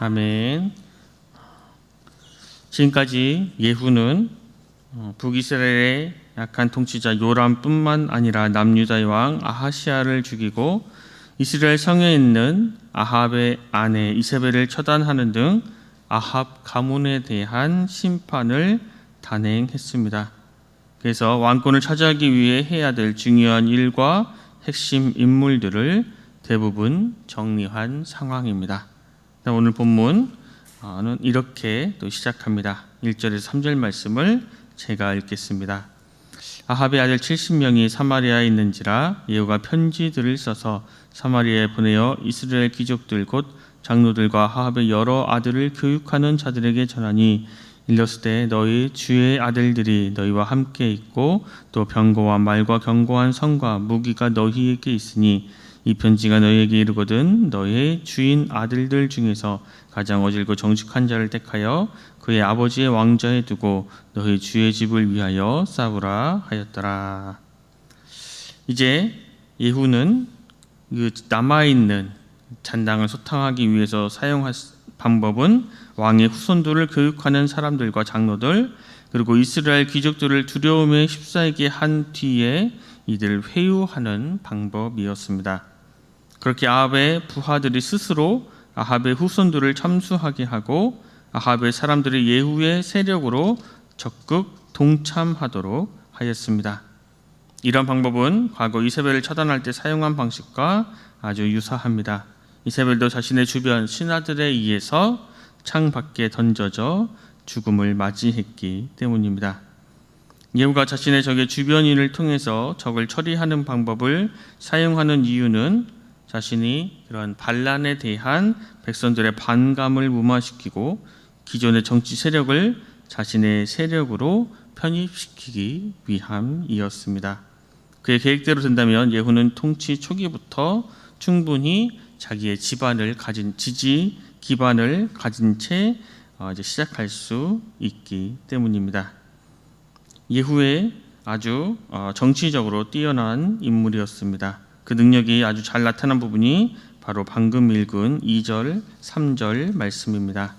아멘. 지금까지 예후는 북이스라엘의 약한 통치자 요람뿐만 아니라 남유다의 왕 아하시아를 죽이고 이스라엘 성에 있는 아합의 아내 이세벨을 처단하는 등 아합 가문에 대한 심판을 단행했습니다. 그래서 왕권을 차지하기 위해 해야 될 중요한 일과 핵심 인물들을 대부분 정리한 상황입니다. 오늘 본문은 이렇게 또 시작합니다. 1절에서 3절 말씀을 제가 읽겠습니다. 아합의 아들 70명이 사마리아에 있는지라 예후가 편지들을 써서 사마리아에 보내어 이스라엘 귀족들 곧 장로들과 아합의 여러 아들을 교육하는 자들에게 전하니 일렀을 너희 주의 아들들이 너희와 함께 있고 또 병거와 말과 견고한 성과 무기가 너희에게 있으니 이 편지가 너희에게 이르거든 너희의 주인 아들들 중에서 가장 어질고 정직한 자를 택하여 그의 아버지의 왕좌에 두고 너희 주의 집을 위하여 싸우라 하였더라. 이제 예후는 그 남아있는 잔당을 소탕하기 위해서 사용할 방법은 왕의 후손들을 교육하는 사람들과 장로들 그리고 이스라엘 귀족들을 두려움에 휩싸이게 한 뒤에 이들을 회유하는 방법이었습니다. 그렇게 아합의 부하들이 스스로 아합의 후손들을 참수하게 하고 아합의 사람들이 예후의 세력으로 적극 동참하도록 하였습니다. 이런 방법은 과거 이세벨을 처단할 때 사용한 방식과 아주 유사합니다. 이세벨도 자신의 주변 신하들에 의해서 창 밖에 던져져 죽음을 맞이했기 때문입니다. 예후가 자신의 적의 주변인을 통해서 적을 처리하는 방법을 사용하는 이유는 자신이 그런 반란에 대한 백성들의 반감을 무마시키고 기존의 정치 세력을 자신의 세력으로 편입시키기 위함이었습니다. 그의 계획대로 된다면 예후는 통치 초기부터 충분히 자기의 지지 기반을 가진 채 이제 시작할 수 있기 때문입니다. 예후의 아주 정치적으로 뛰어난 인물이었습니다. 그 능력이 아주 잘 나타난 부분이 바로 방금 읽은 2절, 3절 말씀입니다.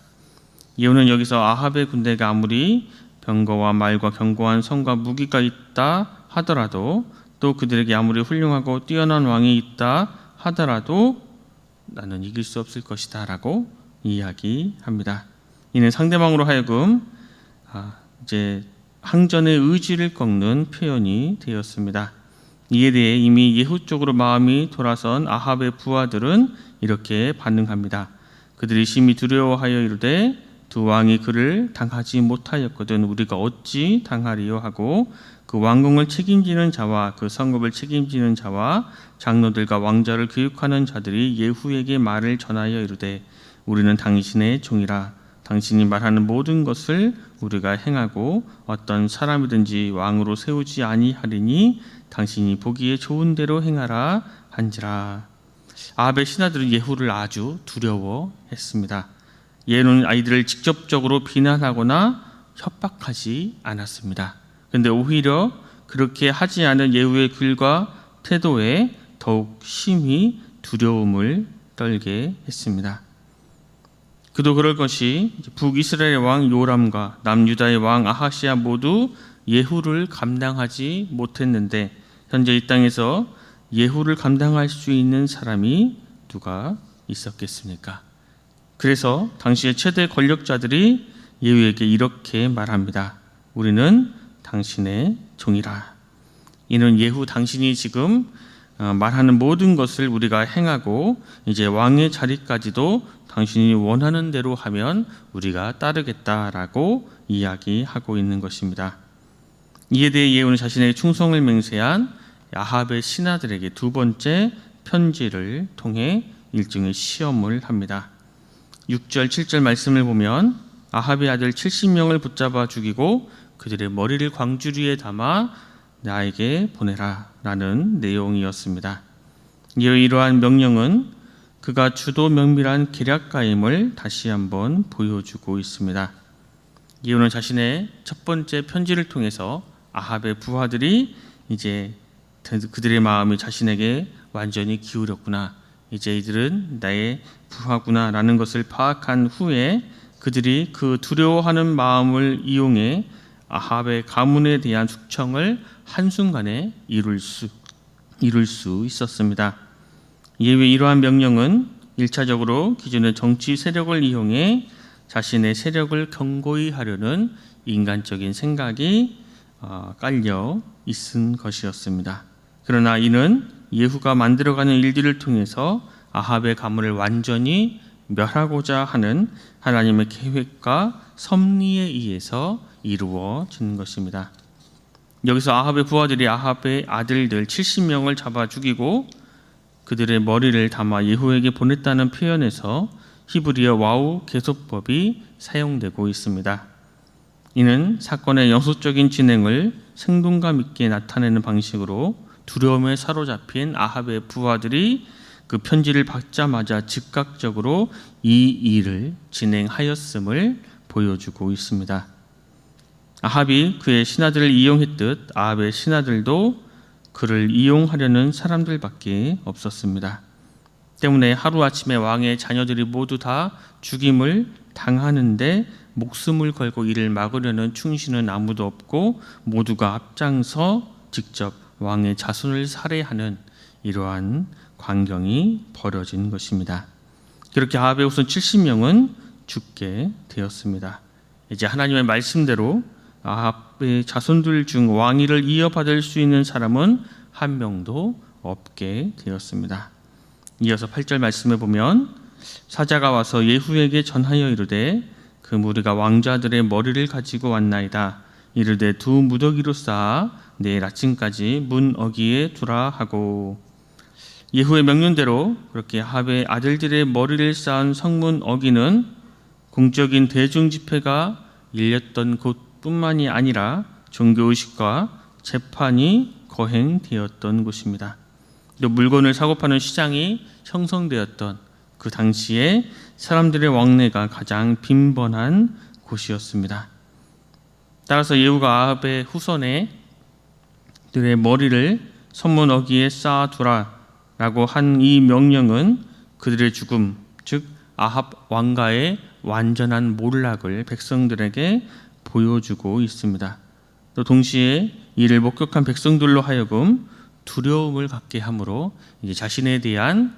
예후는 여기서 아합의 군대가 아무리 병거와 말과 견고한 성과 무기가 있다 하더라도 또 그들에게 아무리 훌륭하고 뛰어난 왕이 있다 하더라도 나는 이길 수 없을 것이다 라고 이야기합니다. 이는 상대방으로 하여금 이제 항전의 의지를 꺾는 표현이 되었습니다. 이에 대해 이미 예후 쪽으로 마음이 돌아선 아합의 부하들은 이렇게 반응합니다. 그들이 심히 두려워하여 이르되 두 왕이 그를 당하지 못하였거든 우리가 어찌 당하리요 하고 그 왕궁을 책임지는 자와 그 성읍을 책임지는 자와 장로들과 왕자를 교육하는 자들이 예후에게 말을 전하여 이르되 우리는 당신의 종이라 당신이 말하는 모든 것을 우리가 행하고 어떤 사람이든지 왕으로 세우지 아니하리니 당신이 보기에 좋은 대로 행하라 한지라. 아합의 신하들은 예후를 아주 두려워했습니다. 예후는 아이들을 직접적으로 비난하거나 협박하지 않았습니다. 그런데 오히려 그렇게 하지 않은 예후의 글과 태도에 더욱 심히 두려움을 떨게 했습니다. 그도 그럴 것이 북이스라엘의 왕 요람과 남유다의 왕 아하시아 모두 예후를 감당하지 못했는데 현재 이 땅에서 예후를 감당할 수 있는 사람이 누가 있었겠습니까? 그래서 당시의 최대 권력자들이 예후에게 이렇게 말합니다. 우리는 당신의 종이라. 이는 예후 당신이 지금 말하는 모든 것을 우리가 행하고 이제 왕의 자리까지도 당신이 원하는 대로 하면 우리가 따르겠다라고 이야기하고 있는 것입니다. 이에 대해 예후는 자신의 충성을 맹세한 아합의 신하들에게 두 번째 편지를 통해 일종의 시험을 합니다. 6절, 7절 말씀을 보면 아합의 아들 70명을 붙잡아 죽이고 그들의 머리를 광주리에 담아 나에게 보내라 라는 내용이었습니다. 이러한 명령은 그가 주도 면밀한 계략가임을 다시 한번 보여주고 있습니다. 예후는 자신의 첫 번째 편지를 통해서 아합의 부하들이 이제 그들의 마음이 자신에게 완전히 기울였구나 이제 이들은 나의 부하구나라는 것을 파악한 후에 그들이 그 두려워하는 마음을 이용해 아합의 가문에 대한 숙청을 한순간에 이룰 수 있었습니다. 예외 이러한 명령은 1차적으로 기존의 정치 세력을 이용해 자신의 세력을 견고히 하려는 인간적인 생각이 깔려 있은 것이었습니다. 그러나 이는 예후가 만들어가는 일들을 통해서 아합의 가문을 완전히 멸하고자 하는 하나님의 계획과 섭리에 의해서 이루어진 것입니다. 여기서 아합의 부하들이 아합의 아들들 70명을 잡아 죽이고 그들의 머리를 담아 예후에게 보냈다는 표현에서 히브리어 와우 개소법이 사용되고 있습니다. 이는 사건의 영속적인 진행을 생동감 있게 나타내는 방식으로 두려움에 사로잡힌 아합의 부하들이 그 편지를 받자마자 즉각적으로 이 일을 진행하였음을 보여주고 있습니다. 아합이 그의 신하들을 이용했듯 아합의 신하들도 그를 이용하려는 사람들밖에 없었습니다. 때문에 하루아침에 왕의 자녀들이 모두 다 죽임을 당하는데 목숨을 걸고 이를 막으려는 충신은 아무도 없고 모두가 앞장서 직접 왕의 자손을 살해하는 이러한 광경이 벌어진 것입니다. 그렇게 아합의 후손 70명은 죽게 되었습니다. 이제 하나님의 말씀대로 아합의 자손들 중 왕위를 이어받을 수 있는 사람은 한 명도 없게 되었습니다. 이어서 8절 말씀에 보면 사자가 와서 예후에게 전하여 이르되 그 무리가 왕자들의 머리를 가지고 왔나이다. 이르되 두 무더기로 쌓아 내일 아침까지 문 어귀에 두라 하고, 예후의 명령대로 그렇게 아합의 아들들의 머리를 쌓은 성문 어귀는 공적인 대중 집회가 열렸던 곳뿐만이 아니라 종교의식과 재판이 거행되었던 곳입니다. 또 물건을 사고 파는 시장이 형성되었던 그 당시에 사람들의 왕래가 가장 빈번한 곳이었습니다. 따라서 예후가 아합의 후손들의 머리를 성문 어귀에 쌓아두라 라고 한 이 명령은 그들의 죽음, 즉 아합 왕가의 완전한 몰락을 백성들에게 보여주고 있습니다. 또 동시에 이를 목격한 백성들로 하여금 두려움을 갖게 함으로 이제 자신에 대한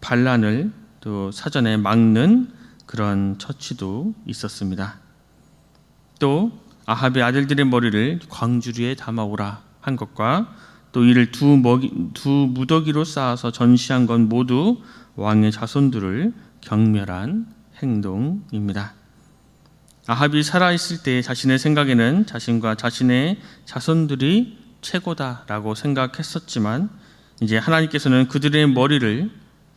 반란을 또 사전에 막는 그런 처치도 있었습니다. 또 아합의 아들들의 머리를 광주리에 담아오라 한 것과 또 이를 두 무더기로 쌓아서 전시한 건 모두 왕의 자손들을 경멸한 행동입니다. 아합이 살아있을 때 자신의 생각에는 자신과 자신의 자손들이 최고다라고 생각했었지만 이제 하나님께서는 그들의 머리를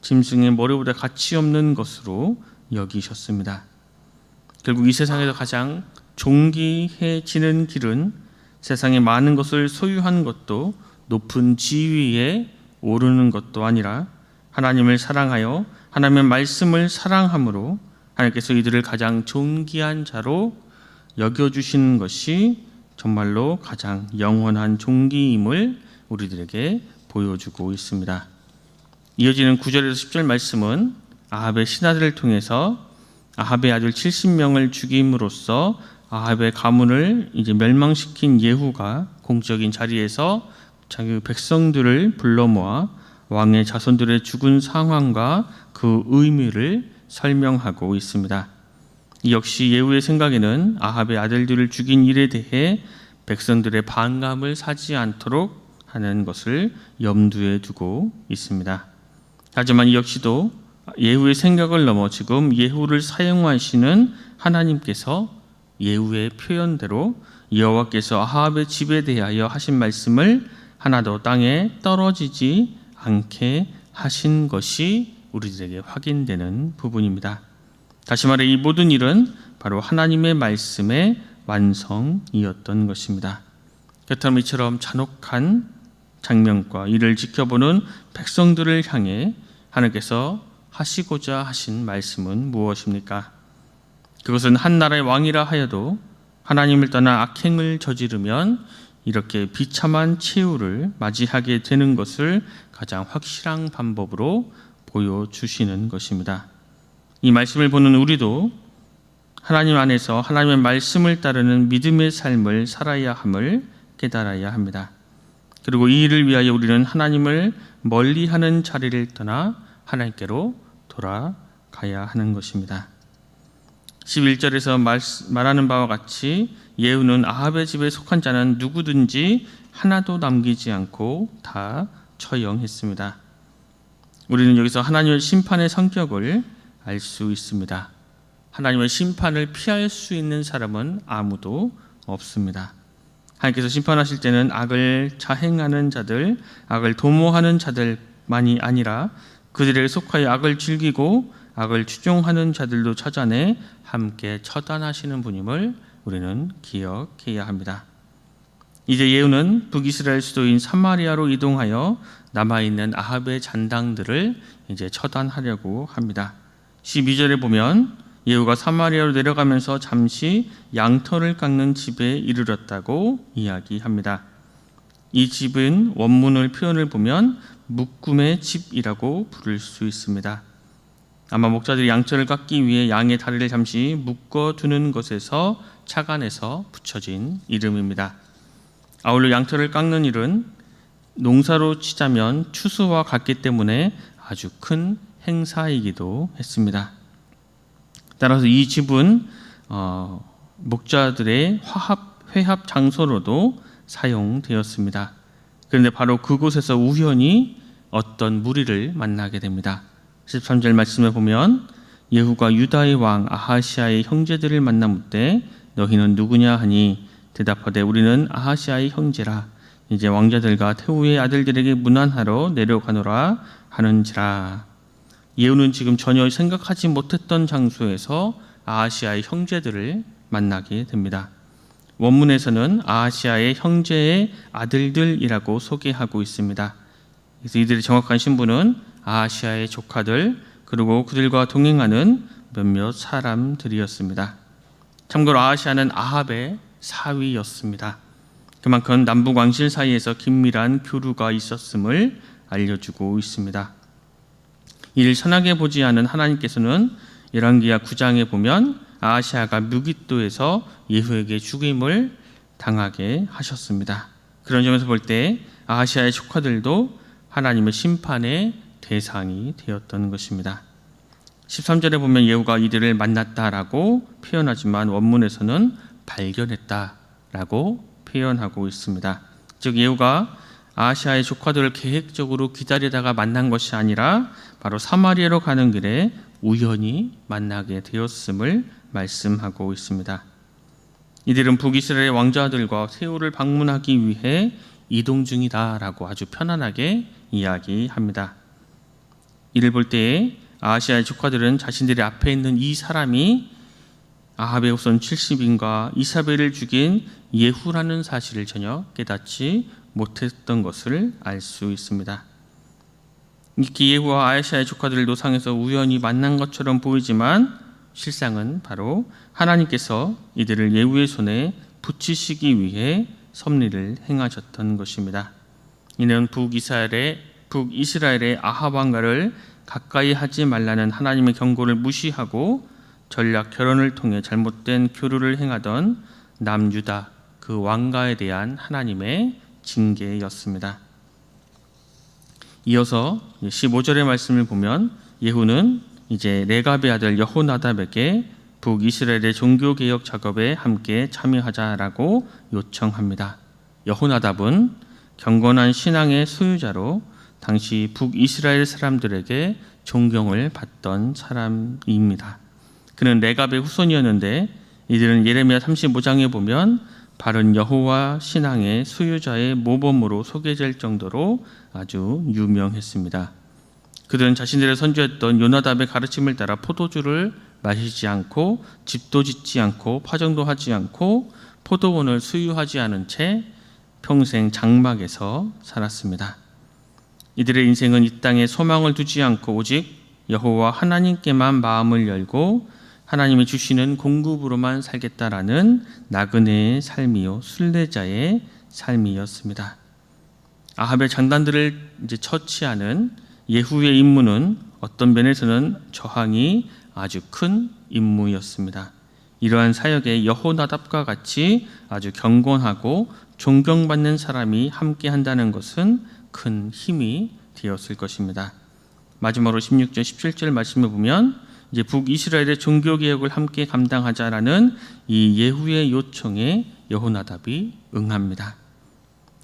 짐승의 머리보다 가치 없는 것으로 여기셨습니다. 결국 이 세상에서 가장 존귀해지는 길은 세상에 많은 것을 소유한 것도 높은 지위에 오르는 것도 아니라 하나님을 사랑하여 하나님의 말씀을 사랑함으로 하나님께서 이들을 가장 존귀한 자로 여겨주시는 것이 정말로 가장 영원한 존귀임을 우리들에게 보여주고 있습니다. 이어지는 9절에서 10절 말씀은 아합의 신하들을 통해서 아합의 아들 70명을 죽임으로써 아합의 가문을 이제 멸망시킨 예후가 공적인 자리에서 자기 백성들을 불러 모아 왕의 자손들의 죽은 상황과 그 의미를 설명하고 있습니다. 이 역시 예후의 생각에는 아합의 아들들을 죽인 일에 대해 백성들의 반감을 사지 않도록 하는 것을 염두에 두고 있습니다. 하지만 이 역시도 예후의 생각을 넘어 지금 예후를 사용하시는 하나님께서 예후의 표현대로 여호와께서 아합의 집에 대하여 하신 말씀을 하나도 땅에 떨어지지 않게 하신 것이 우리들에게 확인되는 부분입니다. 다시 말해 이 모든 일은 바로 하나님의 말씀의 완성이었던 것입니다. 그렇다면 이처럼 잔혹한 장면과 이를 지켜보는 백성들을 향해 하나님께서 하시고자 하신 말씀은 무엇입니까? 그것은 한 나라의 왕이라 하여도 하나님을 떠나 악행을 저지르면 이렇게 비참한 최후를 맞이하게 되는 것을 가장 확실한 방법으로 보여주시는 것입니다. 이 말씀을 보는 우리도 하나님 안에서 하나님의 말씀을 따르는 믿음의 삶을 살아야 함을 깨달아야 합니다. 그리고 이 일을 위하여 우리는 하나님을 멀리하는 자리를 떠나 하나님께로 돌아가야 하는 것입니다. 11절에서 말하는 바와 같이 예후는 아합의 집에 속한 자는 누구든지 하나도 남기지 않고 다 처형했습니다. 우리는 여기서 하나님의 심판의 성격을 알 수 있습니다. 하나님의 심판을 피할 수 있는 사람은 아무도 없습니다. 하나님께서 심판하실 때는 악을 자행하는 자들, 악을 도모하는 자들만이 아니라 그들에게 속하여 악을 즐기고 악을 추종하는 자들도 찾아내 함께 처단하시는 분임을 우리는 기억해야 합니다. 이제 예후는 북이스라엘 수도인 사마리아로 이동하여 남아있는 아합의 잔당들을 이제 처단하려고 합니다. 12절에 보면 예후가 사마리아로 내려가면서 잠시 양털을 깎는 집에 이르렀다고 이야기합니다. 이 집은 원문을 표현을 보면 묶음의 집이라고 부를 수 있습니다. 아마 목자들이 양털을 깎기 위해 양의 다리를 잠시 묶어두는 것에서 착안해서 붙여진 이름입니다. 아울러 양털을 깎는 일은 농사로 치자면 추수와 같기 때문에 아주 큰 행사이기도 했습니다. 따라서 이 집은 목자들의 회합 장소로도 사용되었습니다. 그런데 바로 그곳에서 우연히 어떤 무리를 만나게 됩니다. 13절 말씀에 보면 예후가 유다의 왕 아하시아의 형제들을 만나 묻되 너희는 누구냐 하니 대답하되 우리는 아하시아의 형제라. 이제 왕자들과 태후의 아들들에게 문안하러 내려가노라 하는지라. 예후는 지금 전혀 생각하지 못했던 장소에서 아하시아의 형제들을 만나게 됩니다. 원문에서는 아하시아의 형제의 아들들이라고 소개하고 있습니다. 그래서 이들의 정확한 신분은 아하시아의 조카들 그리고 그들과 동행하는 몇몇 사람들이었습니다. 참고로 아하시아는 아합의 사위였습니다. 그만큼 남북 왕실 사이에서 긴밀한 교류가 있었음을 알려주고 있습니다. 이를 선하게 보지 않은 하나님께서는 열왕기하 9장에 보면 아하시아가 무깃도에서 예후에게 죽임을 당하게 하셨습니다. 그런 점에서 볼 때 아하시아의 조카들도 하나님의 심판의 대상이 되었던 것입니다. 13절에 보면 예후가 이들을 만났다라고 표현하지만 원문에서는 발견했다라고 표현하고 있습니다. 즉 예후가 아하시아의 조카들을 계획적으로 기다리다가 만난 것이 아니라 바로 사마리아로 가는 길에 우연히 만나게 되었음을 말씀하고 있습니다. 이들은 북이스라엘의 왕자들과 세후를 방문하기 위해 이동 중이다라고 아주 편안하게 이야기합니다. 이를 볼 때에 아하시아의 조카들은 자신들의 앞에 있는 이 사람이 아합의 후손 70인과 이사벨을 죽인 예후라는 사실을 전혀 깨닫지 못했던 것을 알 수 있습니다. 이렇게 예후와 아하시아의 조카들을 노상에서 우연히 만난 것처럼 보이지만 실상은 바로 하나님께서 이들을 예후의 손에 붙이시기 위해 섭리를 행하셨던 것입니다. 이는 북이스라엘의 아합 왕가를 가까이 하지 말라는 하나님의 경고를 무시하고 전략 결혼을 통해 잘못된 교류를 행하던 남유다 그 왕가에 대한 하나님의 징계였습니다. 이어서 15절의 말씀을 보면 예후는 이제 레갑의 아들 여호나답에게 북이스라엘의 종교개혁 작업에 함께 참여하자라고 요청합니다. 여호나답은 경건한 신앙의 소유자로 당시 북이스라엘 사람들에게 존경을 받던 사람입니다. 그는 레갑의 후손이었는데 이들은 예레미야 35장에 보면 바른 여호와 신앙의 소유자의 모범으로 소개될 정도로 아주 유명했습니다. 그들은 자신들의 선조였던 요나답의 가르침을 따라 포도주를 마시지 않고 집도 짓지 않고 파정도 하지 않고 포도원을 수유하지 않은 채 평생 장막에서 살았습니다. 이들의 인생은 이 땅에 소망을 두지 않고 오직 여호와 하나님께만 마음을 열고 하나님이 주시는 공급으로만 살겠다라는 나그네의 삶이요 순례자의 삶이었습니다. 아합의 장단들을 이제 처치하는 예후의 임무는 어떤 면에서는 저항이 아주 큰 임무였습니다. 이러한 사역에 여호나답과 같이 아주 경건하고 존경받는 사람이 함께 한다는 것은 큰 힘이 되었을 것입니다. 마지막으로 16절 17절 말씀을 보면 이제 북이스라엘의 종교개혁을 함께 감당하자라는 이 예후의 요청에 여호나답이 응합니다.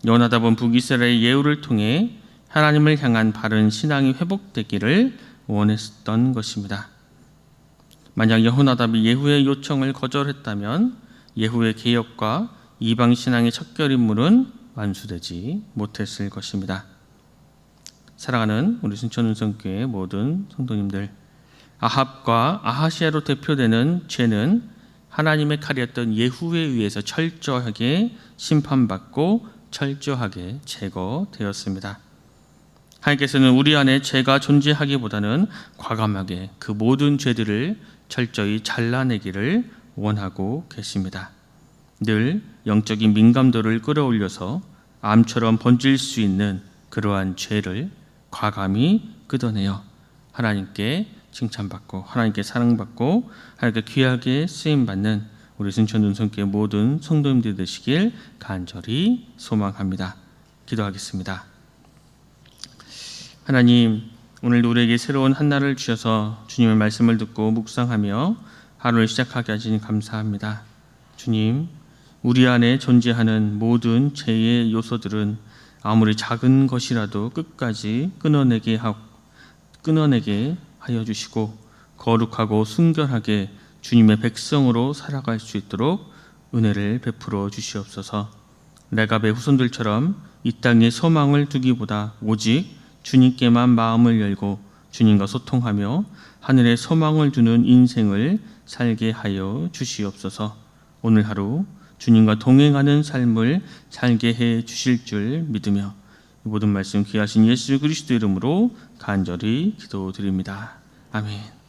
여호나답은 북이스라엘의 예후를 통해 하나님을 향한 바른 신앙이 회복되기를 원했던 것입니다. 만약 여호나답이 예후의 요청을 거절했다면 예후의 개혁과 이방 신앙의 척결 임무는 완수되지 못했을 것입니다. 사랑하는 우리 순천운성교회 모든 성도님들, 아합과 아하시아로 대표되는 죄는 하나님의 칼이었던 예후에 의해서 철저하게 심판받고 철저하게 제거되었습니다. 하나님께서는 우리 안에 죄가 존재하기보다는 과감하게 그 모든 죄들을 철저히 잘라내기를 원하고 계십니다. 늘 영적인 민감도를 끌어올려서 암처럼 번질 수 있는 그러한 죄를 과감히 끄어내어 하나님께 칭찬받고 하나님께 사랑받고 하나님께 귀하게 쓰임받는 우리 순천운성교회 모든 성도님들 되시길 간절히 소망합니다. 기도하겠습니다. 하나님, 오늘도 우리에게 새로운 한날을 주셔서 주님의 말씀을 듣고 묵상하며 하루를 시작하게 하시니 감사합니다. 주님, 우리 안에 존재하는 모든 죄의 요소들은 아무리 작은 것이라도 끝까지 끊어내게 하여 주시고 거룩하고 순결하게 주님의 백성으로 살아갈 수 있도록 은혜를 베풀어 주시옵소서. 레갑의 후손들처럼 이 땅에 소망을 두기보다 오직 주님께만 마음을 열고 주님과 소통하며 하늘에 소망을 두는 인생을 살게 하여 주시옵소서. 오늘 하루 주님과 동행하는 삶을 살게 해 주실 줄 믿으며 모든 말씀 귀하신 예수 그리스도 이름으로 간절히 기도드립니다. 아멘.